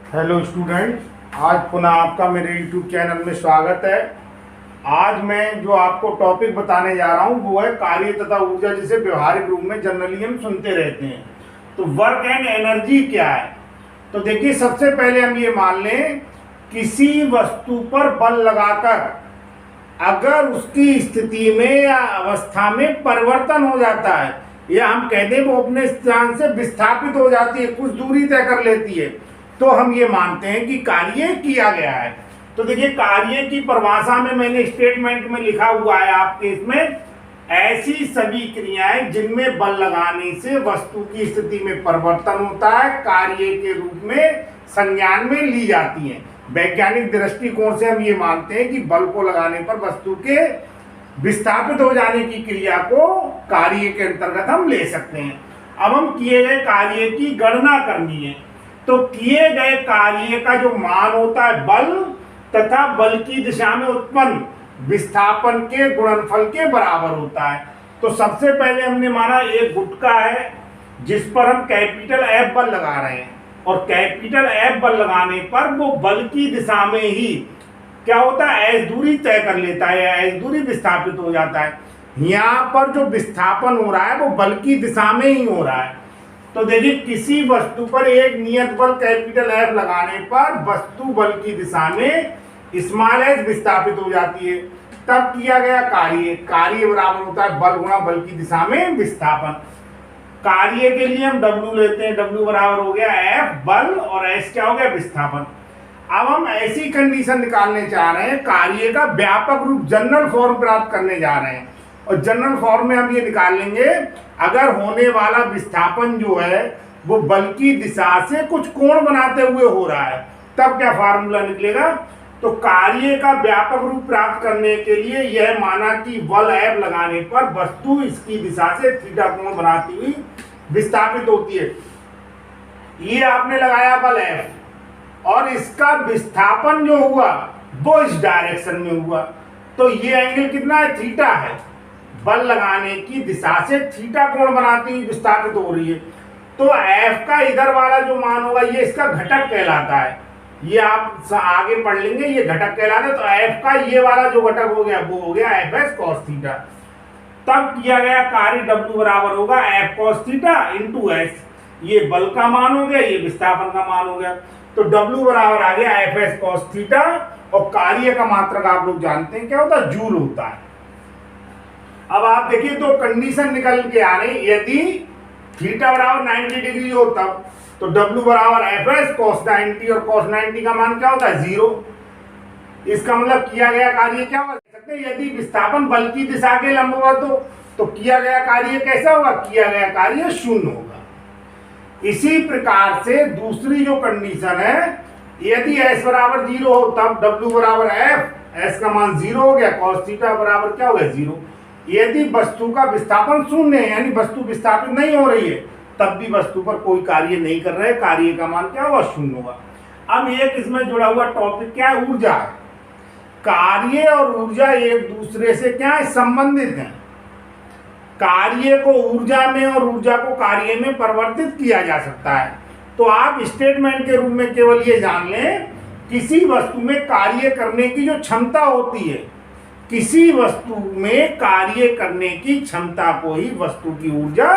Hello students, आज पुनः आपका मेरे यूट्यूब चैनल में स्वागत है। आज मैं जो आपको टॉपिक बताने जा रहा हूँ वो है कार्य तथा ऊर्जा, जिसे व्यवहारिक रूप में जनरली हम सुनते रहते हैं। तो वर्क एंड एनर्जी क्या है? तो देखिए, सबसे पहले हम ये मान लें, किसी वस्तु पर बल लगाकर अगर उसकी स्थिति में या अवस्था में परिवर्तन हो जाता है, या हम कहते हैं वो अपने स्थान से विस्थापित हो जाती है, कुछ दूरी तय कर लेती है, तो हम ये मानते हैं कि कार्य किया गया है। तो देखिए, कार्य की परिभाषा में मैंने स्टेटमेंट में लिखा हुआ है आपके इसमें, ऐसी सभी क्रियाएं जिनमें बल लगाने से वस्तु की स्थिति में परिवर्तन होता है, कार्य के रूप में संज्ञान में ली जाती हैं। वैज्ञानिक दृष्टिकोण से हम ये मानते हैं कि बल को लगाने पर वस्तु के विस्थापित हो जाने की क्रिया को कार्य के अंतर्गत हम ले सकते हैं। अब हम किए गए कार्य की गणना करनी है, तो किए गए कार्य का जो मान होता है बल तथा बल की दिशा में उत्पन्न विस्थापन के गुणनफल के बराबर होता है। तो सबसे पहले हमने माना एक गुटका है जिस पर हम कैपिटल F बल लगा रहे हैं, और कैपिटल F बल लगाने पर वो बल की दिशा में ही क्या होता है, एस दूरी तय कर लेता है या एस दूरी विस्थापित हो जाता है। यहाँ पर जो विस्थापन हो रहा है वो बल की दिशा में ही हो रहा है। तो देखिए, किसी वस्तु पर एक नियत बल कैपिटल F लगाने पर वस्तु बल की दिशा में स्मॉल s विस्थापित हो जाती है। तब किया गया कार्य बराबर होता है बल गुणा बल की दिशा में विस्थापन। कार्य के लिए हम W लेते हैं, W बराबर हो गया F बल और S क्या हो गया, विस्थापन। अब हम ऐसी कंडीशन निकालने चाह रहे हैं, कार्य का व्यापक रूप जनरल फॉर्म प्राप्त करने जा रहे हैं, और जनरल फॉर्म में हम ये निकाल लेंगे, अगर होने वाला विस्थापन जो है वो बल की दिशा से कुछ कोण बनाते हुए हो रहा है, तब क्या फार्मूला निकलेगा। तो कार्य का व्यापक रूप प्राप्त करने के लिए यह माना कि बल F लगाने पर वस्तु इसकी दिशा से थीटा कोण बनाती हुई विस्थापित होती है। ये आपने लगाया बल F, और इसका विस्थापन जो हुआ वो इस डायरेक्शन में हुआ, तो ये एंगल कितना है, थीटा है। बल लगाने की दिशा से थीटा कोण बनाती हुई विस्थापित हो रही है। तो F का इधर वाला जो मान होगा ये इसका घटक कहलाता है, ये आप आगे पढ़ लेंगे, ये घटक कहलाता है। तो F का ये वाला जो घटक हो गया वो हो गया Fs cos थीटा। तब किया गया कार्य W बराबर होगा F cos theta into S, ये बल का मान हो गया, ये विस्थापन का मान हो गया। तो W बराबर आ गया Fs cos थीटा, और कार्य का मात्रक आप लोग जानते हैं क्या होता है, जूल होता है। अब आप देखिए, तो कंडीशन निकल के आ रही, यदि थीटा बराबर 90 डिग्री हो तब तो W बराबर Fs cos 90, और cos 90 का मान क्या होता है, 0। इसका मतलब किया गया कार्य क्या हो सकते हैं, यदि विस्थापन बल की दिशा के लंबवत हो तो किया गया कार्य कैसा होगा, किया गया कार्य शून्य होगा। इसी प्रकार से दूसरी जो कंडीशन है, यदि S बराबर 0 हो तब W बराबर F, S का मान 0 हो गया, cos थीटा बराबर क्या हो गया, 0। यदि वस्तु का विस्थापन शून्य है, यानी वस्तु विस्थापित नहीं हो रही है, तब भी वस्तु पर कोई कार्य नहीं कर रहे, कार्य का मान क्या होगा, शून्य होगा। अब एक इसमें जुड़ा हुआ टॉपिक क्या है, ऊर्जा है। कार्य और ऊर्जा एक दूसरे से क्या है, संबंधित हैं। कार्य को ऊर्जा में और ऊर्जा को कार्य में परिवर्तित किया जा सकता है। तो आप स्टेटमेंट के रूप में केवल ये जान लें, किसी वस्तु में कार्य करने की जो क्षमता होती है, किसी वस्तु में कार्य करने की क्षमता को ही वस्तु की ऊर्जा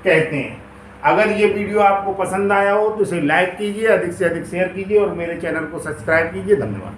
कहते हैं। अगर ये वीडियो आपको पसंद आया हो तो इसे लाइक कीजिए, अधिक से अधिक शेयर कीजिए, और मेरे चैनल को सब्सक्राइब कीजिए। धन्यवाद।